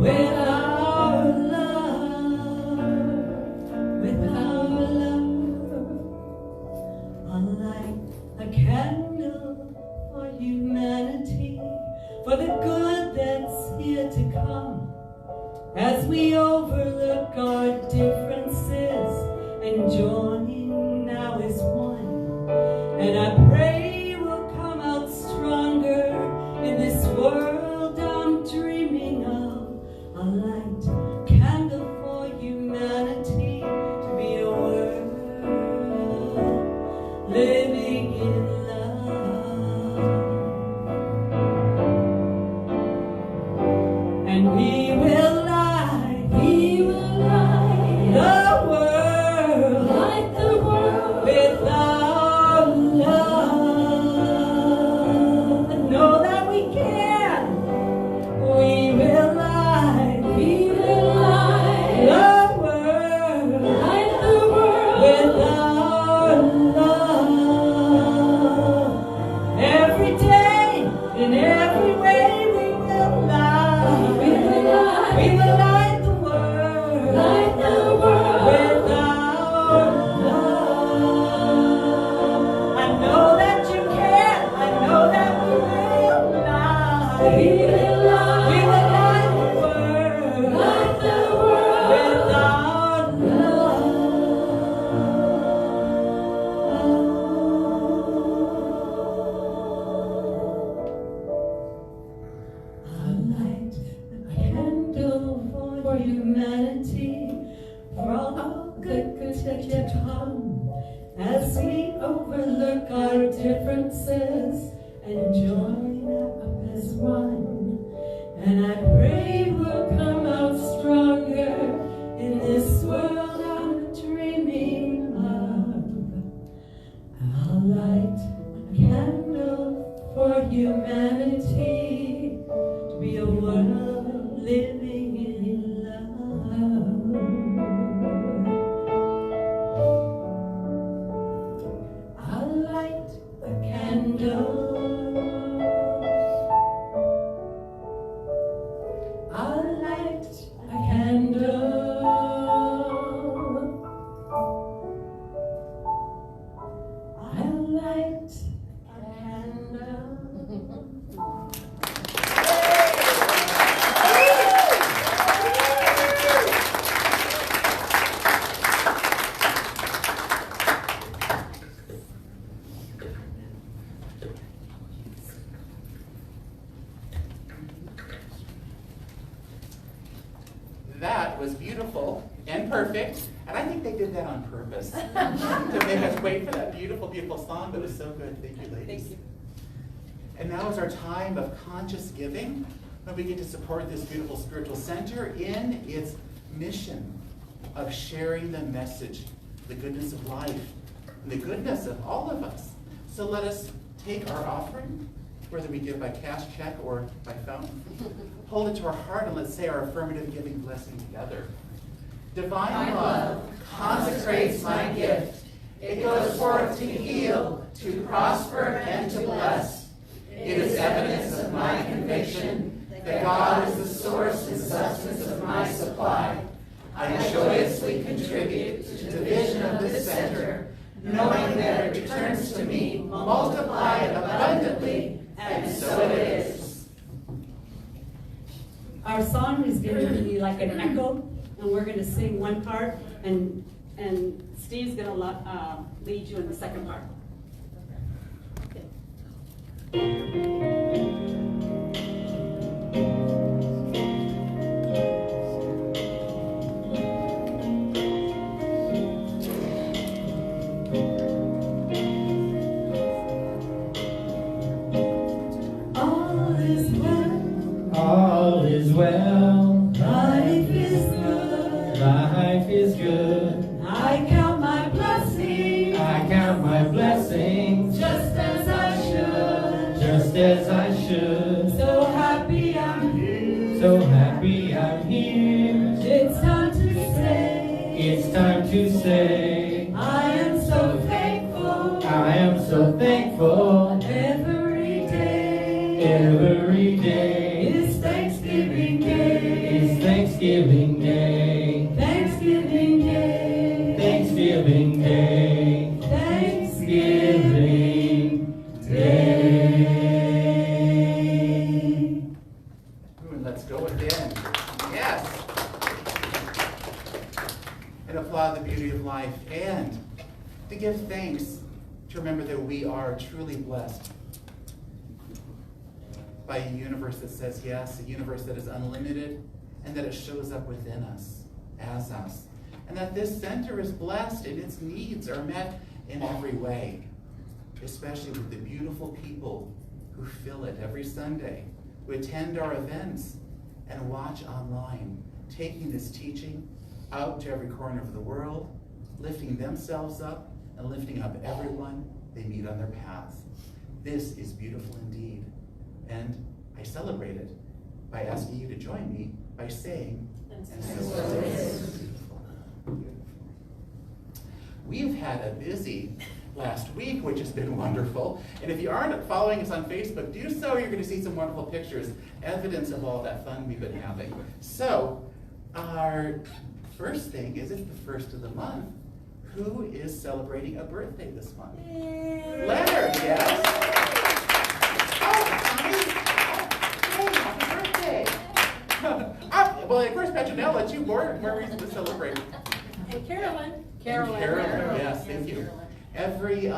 with our love, with our love. I'll light a candle for humanity, for the good that's here to come, as we overlook our differences and join now as one. And I pray we'll come out stronger in this world I'm dreaming of. A light candle for humanity, to be a world living in love. And we will light the world with our love. And know that we can. We will light the world with our love. Every day, in every way, we will light. We will light the world with our love. I know that you can. I know that we will light. We will light the world with our love. I'll light a candle for humanity, for all good that yet to come, as we overlook our differences and join up as one. And I pray we'll come out stronger in this world I'm dreaming of. I'll light a candle for humanity, to be a world living in love. I'll light a candle. I'll light a candle. I'll light a candle. That was beautiful and perfect, and I think they did that on purpose to make us wait for that beautiful, beautiful song that was so good. Thank you, ladies. Thank you. And now is our time of conscious giving, when we get to support this beautiful spiritual center in its mission of sharing the message, the goodness of life, and the goodness of all of us. So let us take our offering, whether we give by cash, check, or by phone. Hold it to our heart and let's say our affirmative giving blessing together. Divine love consecrates my gift. It goes forth to heal to prosper and to bless. It is evidence of my conviction that God is the source and sustenance of my supply. I joyously contribute to the vision of this center, knowing that it returns to me multiplied abundantly, and so it is. Our song is going to be like an echo, and we're going to sing one part, and Steve's going to lead you in the second part. All is well. Life is good. Life is good. I count my blessings. I count my blessings Just as I should. just as I should. So happy I'm here. So happy I'm here. It's time to say. It's time to say I am so thankful. I am so thankful Every day. every day. It's Thanksgiving Day. It's Thanksgiving Day. Thanksgiving Day. Thanksgiving Day. Thanksgiving Day. Ooh, and let's go again. Yes. And applaud the beauty of life, and to give thanks, to remember that we are truly blessed by a universe that says yes, a universe that is unlimited, and that it shows up within us, as us. And that this center is blessed and its needs are met in every way, especially with the beautiful people who fill it every Sunday, who attend our events and watch online, taking this teaching out to every corner of the world, lifting themselves up and lifting up everyone they meet on their paths. This is beautiful indeed. And I celebrate it by asking you to join me by saying, and so it is. Beautiful. We've had a busy last week, which has been wonderful. And if you aren't following us on Facebook, do so. You're going to see some wonderful pictures, evidence of all that fun we've been having. So, our first thing is it's the first of the month. Who is celebrating a birthday this month? Leonard, yes? Well, of course, Petronella, let you more reason to celebrate. And Carolyn. Carolyn, yes, thank you. Every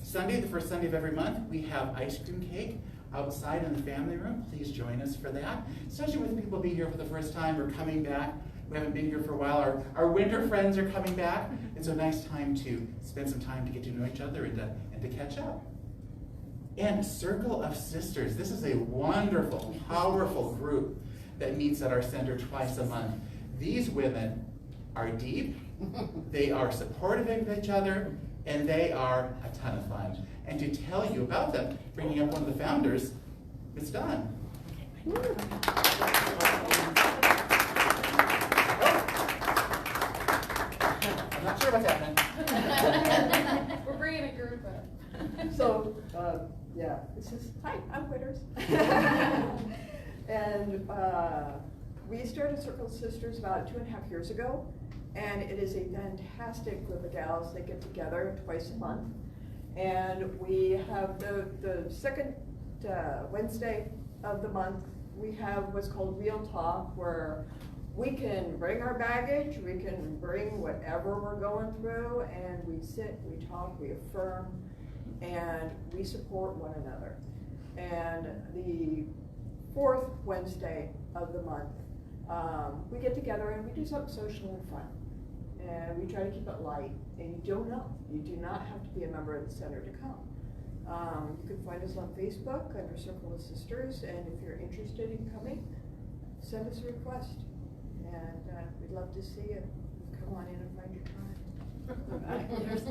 Sunday, the first Sunday of every month, we have ice cream cake outside in the family room. Please join us for that, especially with people being here for the first time or coming back. We haven't been here for a while. Our winter friends are coming back. It's a nice time to spend some time to get to know each other and to catch up. And Circle of Sisters. This is a wonderful, powerful group that meets at our center twice a month. These women are deep, they are supportive of each other, and they are a ton of fun. And to tell you about them, bringing up one of the founders, Ms. Dawn. I'm not sure what's happening. We're bringing a group up. So, yeah, this is, hi, I'm Witters. And we started Circle of Sisters about 2.5 years ago, and it is a fantastic group of gals that get together twice a month. And we have the second Wednesday of the month, we have what's called Real Talk, where we can bring our baggage, we can bring whatever we're going through, and we sit, we talk, we affirm, and we support one another. And the fourth Wednesday of the month, we get together and we do something social and fun. And we try to keep it light. And you don't know. You do not have to be a member of the center to come. You can find us on Facebook under Circle of Sisters, and if you're interested in coming, send us a request. And we'd love to see you. Come on in and find your time.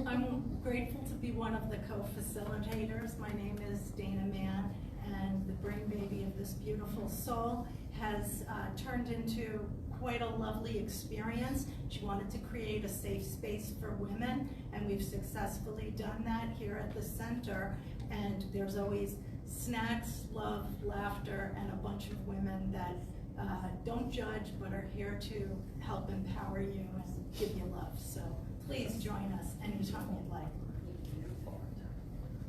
I'm grateful to be one of the co-facilitators. My name is Dana Mann, and the brain baby of this beautiful soul has turned into quite a lovely experience. She wanted to create a safe space for women, and we've successfully done that here at the center. And there's always snacks, love, laughter, and a bunch of women that don't judge, but are here to help empower you and give you love. So please join us anytime you'd like.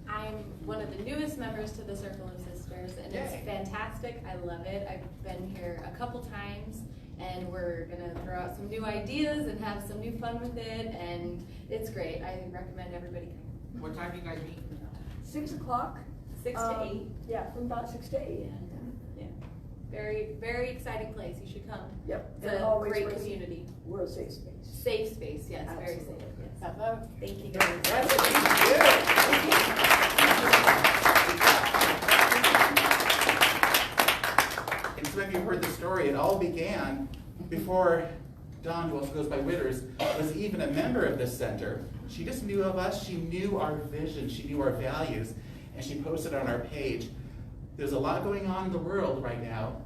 I'm one of the newest members to the Circle of Sisters, and it's fantastic. I love it. I've been here a couple times, and we're gonna throw out some new ideas and have some new fun with it, and it's great. I recommend everybody come. What time do you guys meet? 6 o'clock. 6 to 8. Yeah, from about 6 to 8. Yeah. Very, very exciting place. You should come. Yep. It's And a always great we're- community. We're a safe space. Safe space, yes, very safe. Absolutely. Yes. Hello. Thank you guys. That's what you do. And some of you heard the story. It all began before Dawn, who also goes by Witters, was even a member of this center. She just knew of us. She knew our vision. She knew our values. And she posted on our page, there's a lot going on in the world right now,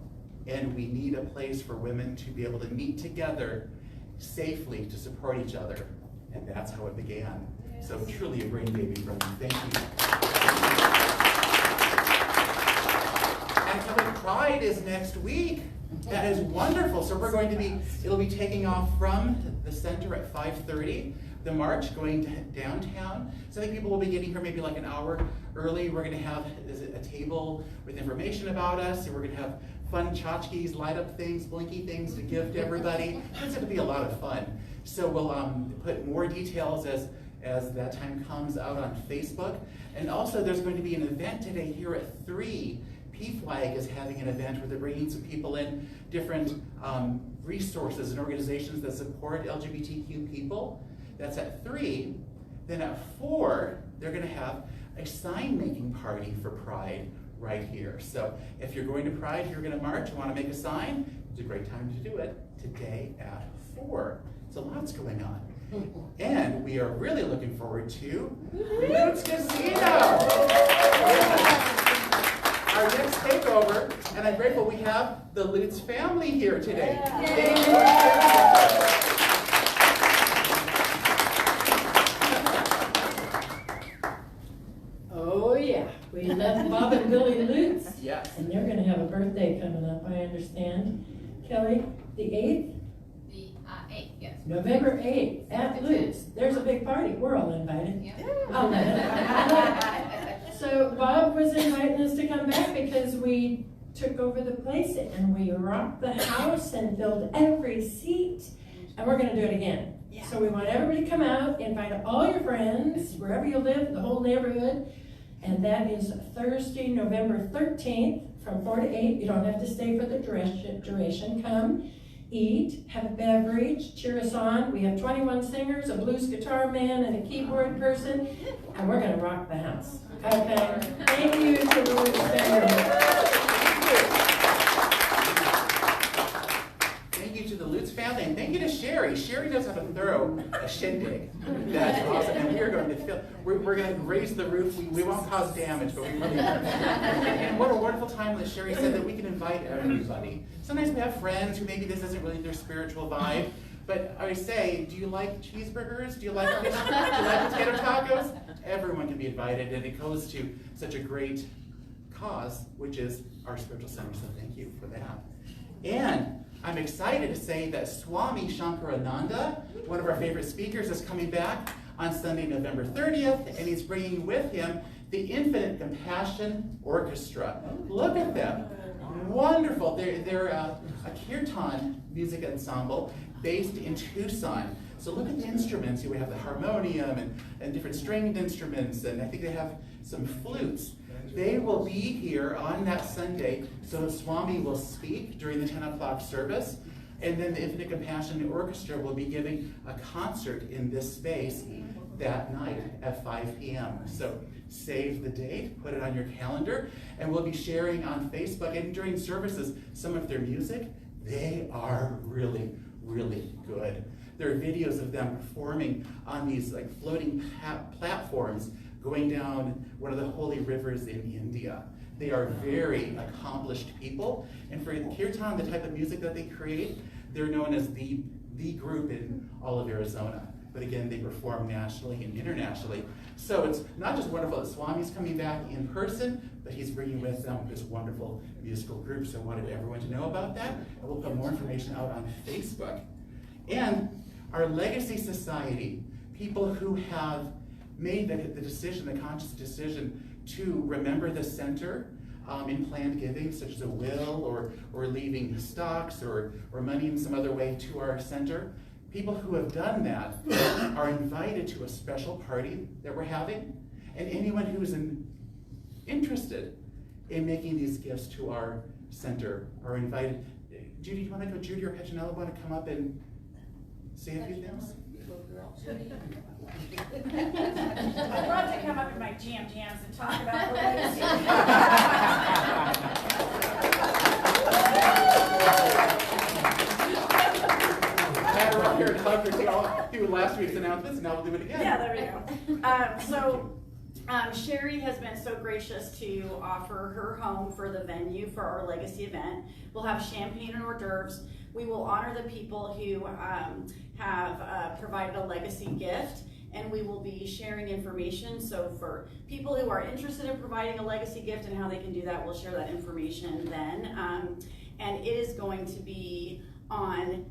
and we need a place for women to be able to meet together safely to support each other. And that's how it began. So truly a brain baby from you. Thank you. And Catholic Pride is next week. That is wonderful. So we're going to be, it'll be taking off from the center at 5:30. The march going to downtown. So I think people will be getting here maybe like an hour early. We're going to have a table with information about us, and we're going to have fun tchotchkes, light up things, blinky things to give to everybody. It's going to be a lot of fun. So we'll put more details as that time comes out on Facebook. And also there's going to be an event today here at 3. PFLAG is having an event where they're bringing some people in, different resources and organizations that support LGBTQ people. That's at 3. Then at 4, they're going to have a sign-making party for Pride right here. So if you're going to Pride, you're going to march, you want to make a sign, it's a great time to do it today at 4. So lots going on. And we are really looking forward to Luke's Casino. Our next takeover, and I'm grateful we have the Lutz family here today. Oh yeah, we love Bob and Billy Lutz, Yes. and they're gonna have a birthday coming up, I understand. Kelly, the 8th? The 8th, yes. November 8th, at Lutz. There's a big party, we're all invited. Yeah. I'll let it. So Bob was inviting us to come back because we took over the place and we rocked the house and filled every seat, and we're gonna do it again. Yeah. So we want everybody to come out, invite all your friends, wherever you live, the whole neighborhood, and that is Thursday, November 13th, from 4 to 8. You don't have to stay for the duration. Come, eat, have a beverage, cheer us on. We have 21 singers, a blues guitar man, and a keyboard person, and we're gonna rock the house. Okay? Thank you to the Lutz family. Thank you to the Lutz family, and thank you to Sherry. Sherry knows how to throw a shindig. That's awesome. And we are going to we're going to raise the roof. We won't cause damage, but we really are. And what a wonderful time that Sherry said that we can invite everybody. Sometimes we have friends who maybe this isn't really their spiritual vibe, but I say, do you like cheeseburgers? Do you like fish? Do you like potato tacos? Everyone can be invited, and it goes to such a great cause, which is our spiritual center. So thank you for that. And I'm excited to say that Swami Shankarananda, one of our favorite speakers, is coming back on Sunday, November 30th, and he's bringing with him the Infinite Compassion Orchestra. Look at them. Wonderful. They're a kirtan music ensemble based in Tucson. So look at the instruments. We have the harmonium and different stringed instruments, and I think they have some flutes. They will be here on that Sunday, so Swami will speak during the 10 o'clock service, and then the Infinite Compassion Orchestra will be giving a concert in this space that night at 5 p.m. So save the date, put it on your calendar, and we'll be sharing on Facebook and during services some of their music. They are really, really good. There are videos of them performing on these like floating platforms going down one of the holy rivers in India. They are very accomplished people, and for kirtan, the type of music that they create, they're known as the group in all of Arizona. but again, they perform nationally and internationally. So it's not just wonderful that Swami's coming back in person, but he's bringing with him this wonderful musical group. So I wanted everyone to know about that. And we'll put more information out on Facebook. And our Legacy Society, people who have made the decision, the conscious decision to remember the center in planned giving, such as a will or leaving stocks or money in some other way to our center. People who have done that are invited to a special party that we're having, and anyone who is interested in making these gifts to our center are invited. Judy, do you want to go? Judy or Petronella want to come up and say a few things? I'd love to come up in my jams and talk about the legacy. Matter up here and hug her. I'll do last week's announcements, and now we'll do it again. Yeah, there we go. Sherry has been so gracious to offer her home for the venue for our legacy event. We'll have champagne and hors d'oeuvres. We will honor the people who have provided a legacy gift, and we will be sharing information. So for people who are interested in providing a legacy gift and how they can do that, we'll share that information then. And it is going to be on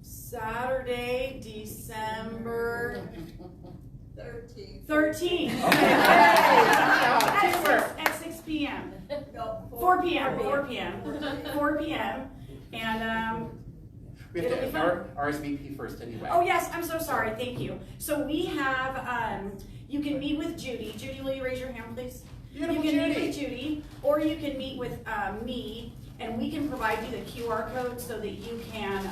Saturday, December 13th. At 6 p.m. No, 4 p.m. 4 p.m. 4 p.m. And we have to RSVP first anyway. oh yes, I'm so sorry. Thank you. So we have you can meet with Judy. Judy, will you raise your hand, please? Beautiful you can Judy. meet with Judy, or you can meet with me, and we can provide you the QR code so that you can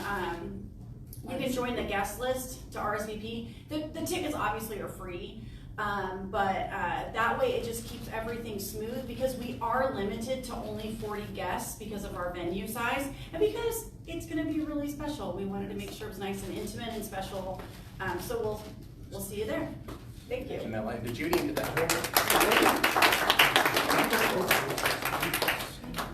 join the guest list to RSVP. The tickets obviously are free, but that way it just keeps everything smooth, because we are limited to only 40 guests because of our venue size, and because it's going to be really special. We wanted to make sure it was nice and intimate and special, so we'll see you there. Thank you. And that line to Judy and get that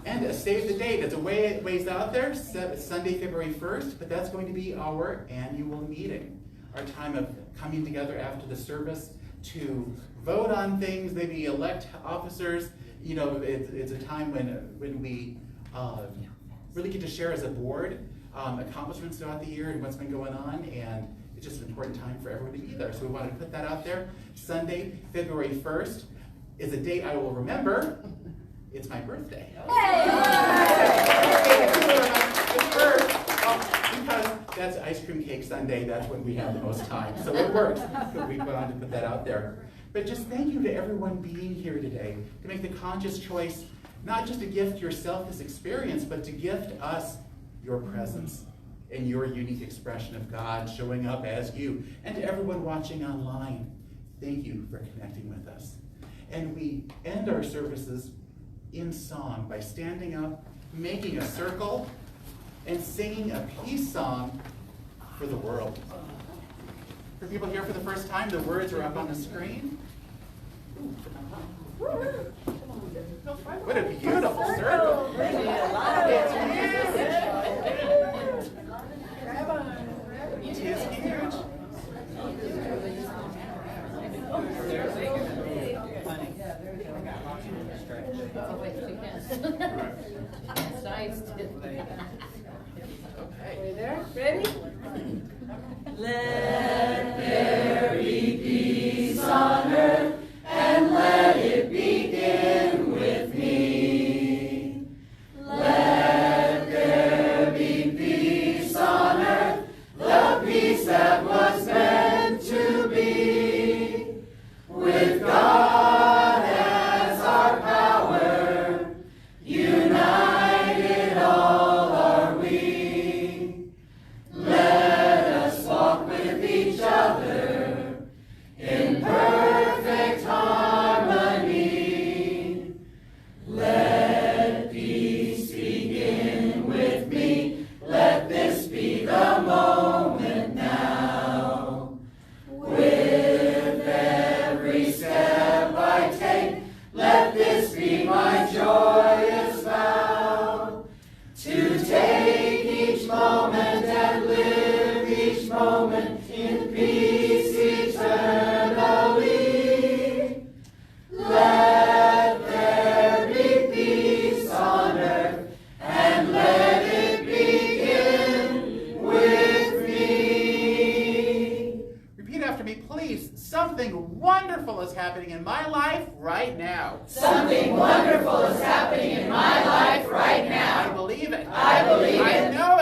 And save the date. It's a ways out there. Sunday, February 1st, but that's going to be our annual meeting. Our time of coming together after the service to vote on things, maybe elect officers. You know, it's a time when we really get to share as a board accomplishments throughout the year and what's been going on, and it's just an important time for everyone to be there. So we wanted to put that out there. Sunday, February 1st is a date I will remember. It's my birthday. Because that's Ice Cream Cake Sunday, that's when we have the most time. So it works. So we wanted to put that out there. But just thank you to everyone being here today to make the conscious choice, not just to gift yourself this experience, but to gift us your presence and your unique expression of God showing up as you. And to everyone watching online, thank you for connecting with us. And we end our services in song by standing up, making a circle, and singing a peace song for the world. For people here for the first time, the words are up on the screen. What a beautiful circle. It is huge. It's nice. Okay. There? Ready? Let there be peace on earth, and let it begin with me. Let there be peace on earth, the peace that was meant to be. With God as our power, united all are we. Let us walk with the wonderful is happening in my life right now. Something wonderful is happening in my life right now. I believe it. I believe I it. know